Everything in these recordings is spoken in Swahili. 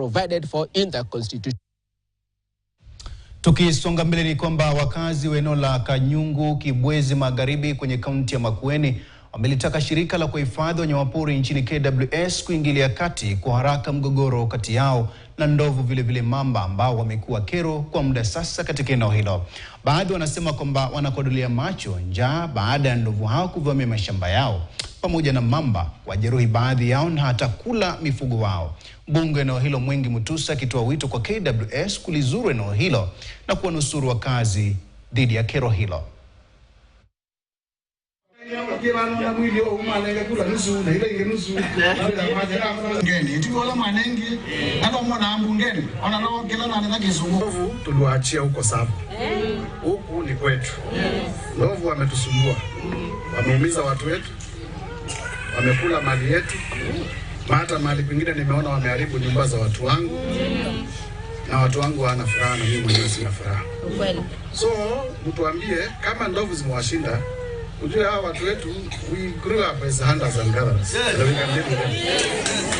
provided for in the Constitution. Tukisonga mbele ni kwamba wakazi wa eneo la Kanyungu, Kibwezi Magharibi kwenye kaunti ya Makueni wamelitaka shirika la kuhifadhi wanyamapori nchini KWS kuingilia kati kwa haraka mgogoro kati yao na ndovu vile mamba ambao wamekuwa kero kwa muda sasa katika eneo hilo. Baadhi wanasema kwamba wanakodolea macho njaa baada ya ndovu hao kuvamia mashamba yao pamoja na mamba wajeruhi baadhi yao na hata kula mifugo wao. Mbunge eneo hilo Mwengi Mutusa akitoa wito kwa KWS kulizuru eneo hilo na kuwanusuru wakazi dhidi ya kero hilo. Tuliwaachia huko sababu huku ni kwetu. Ndovu wametusumbua, wameumiza watu wetu, wamekula mali yetu, hata mali pengine nimeona wameharibu nyumba za watu wangu, na watu wangu wana furaha na mimi mwenyewe sina furaha. So mtuambie kama ndovu zimewashinda, ujue hawa watu wetu, we grew up as hunters and gatherers.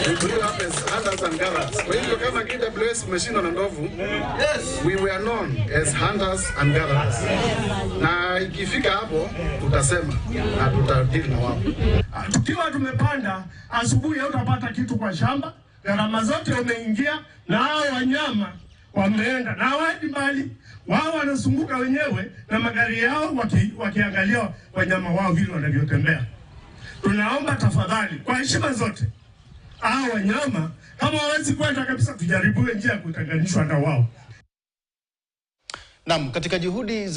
We grew up as hunters and gatherers. Kwa hivyo kama KWS umeshindwa na ndovu, we were known as hunters and gatherers. Na ikifika hapo tutasema na tutadili na wao. Tukiwa tumepanda asubuhi utapata kitu kwa shamba, gharama zote umeingia na hao wanyama wameenda na hawadi mbali. Wao wanazunguka wenyewe na magari yao wakiangalia wanyama wao vile wanavyotembea. Tunaomba tafadhali kwa heshima zote, hao wanyama kama hawezi kwenda kabisa, tujaribu njia ya kutenganishwa na wao. Naam, katika juhudi